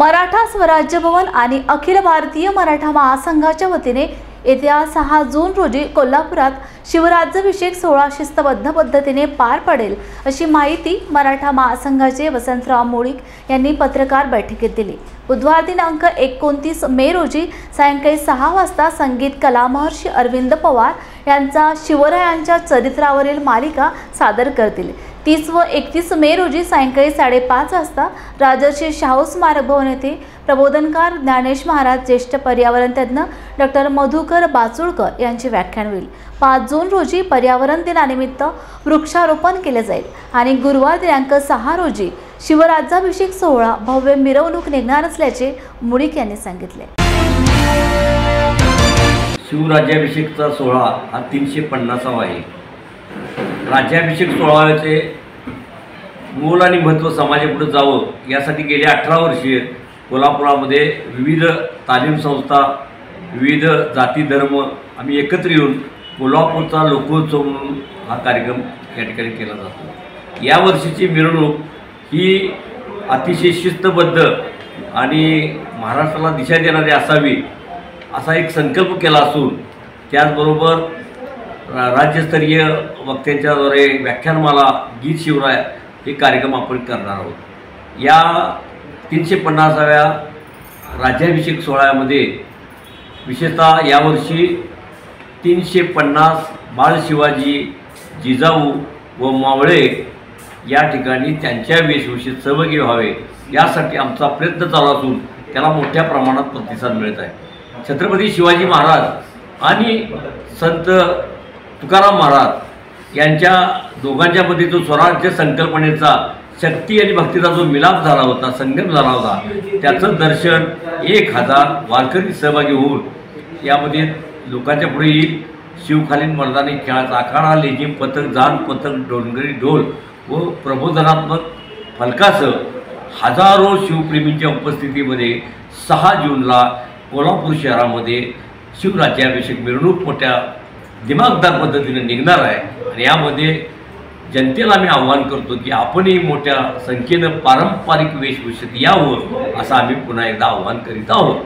मराठा स्वराज्य भवन आणि अखिल भारतीय मराठा महासंघाच्या वतीने येत्या 6 जून रोजी कोल्हापुरात शिवराज्याभिषेक सोहळा शिस्तबद्ध पद्धतीने पार पडेल अशी माहिती मराठा महासंघाचे वसंतराव मोळीक यांनी पत्रकार बैठकीत दिली। बुधवार दिनांक 29 मे रोजी सायंकाळी 6 वाजता संगीत कला महर्षी अरविंद पवार यांचा शिवरायांच्या चरित्रावरील मालिका सादर करतील। 30 व 31 मे रोजी सायंकाळी 5:30 वाजता राजर्षी शाहू स्मारक भवन येथे प्रबोधनकार ज्ञानेश महाराज ज्येष्ठ पर्यावरण तज्ञ डॉक्टर मधुकर बाचुळकर यांचे व्याख्यान होईल। 5 जून रोजी पर्यावरण दिनानिमित्त वृक्षारोपण केले जाईल आणि गुरुवार दिनांक 6 रोजी शिवराज्याभिषेक सोहळा भव्य मिरवणूक निघणार असल्याचे मोळीक यांनी सांगितले। शिवराज्याभिषेकचा सोहळा हा 350वा आहे। राज्याभिषेक सोहळ्याचे मूल आणि महत्त्व समाजापुढे जावं यासाठी गेली 18 वर्षे कोल्हापुरामध्ये विविध तालीम संस्था, विविध जाती धर्म आम्ही एकत्र येऊन कोल्हापूरचा लोकोत्सव म्हणून हा कार्यक्रम या ठिकाणी केला जातो। या वर्षीची मिरवणूक ही अतिशय शिस्तबद्ध आणि महाराष्ट्राला दिशा देणारी असावी असा एक संकल्प केला असून त्याचबरोबर राज्यस्तरीय वक्त्यांच्याद्वारे व्याख्यानमाला गीत शिवराय हे कार्यक्रम आपण करणार आहोत। या 350व्या राज्याभिषेक सोहळ्यामध्ये विशेषतः यावर्षी 350 बाळ शिवाजी, जिजाऊ व मावळे या ठिकाणी त्यांच्या वेशभूषेत सहभागी व्हावे यासाठी आमचा प्रयत्न चालू असून त्याला मोठ्या प्रमाणात प्रतिसाद मिळत आहे। छत्रपती शिवाजी महाराज आणि संत तुकाराम महाराज यांच्या दोघांच्यामध्ये जो स्वराज्य संकल्पनेचा शक्ती आणि भक्तीचा जो मिलाप झाला होता, संगम झाला होता, त्याचं दर्शन 1000 वारकरी सहभागी होऊन यामध्ये लोकांच्या पुढे येईल। शिवखालीन मर्दानी खेळाचा आखाडा, लेझिम पथक, जान पथक, डोंगरी ढोल व प्रबोधनात्मक फलकासह हजारो शिवप्रेमींच्या उपस्थितीमध्ये 6 जूनला कोल्हापूर शहरामध्ये शिवराज्याभिषेक मिरवणूक मोठ्या दिमागदार पद्धतीने निघणार आहे आणि यामध्ये जनतेला मी आव्हान करतो की आपणही मोठ्या संख्येनं पारंपरिक वेशभूषेत यावं असं आम्ही पुन्हा एकदा आव्हान करीत आहोत।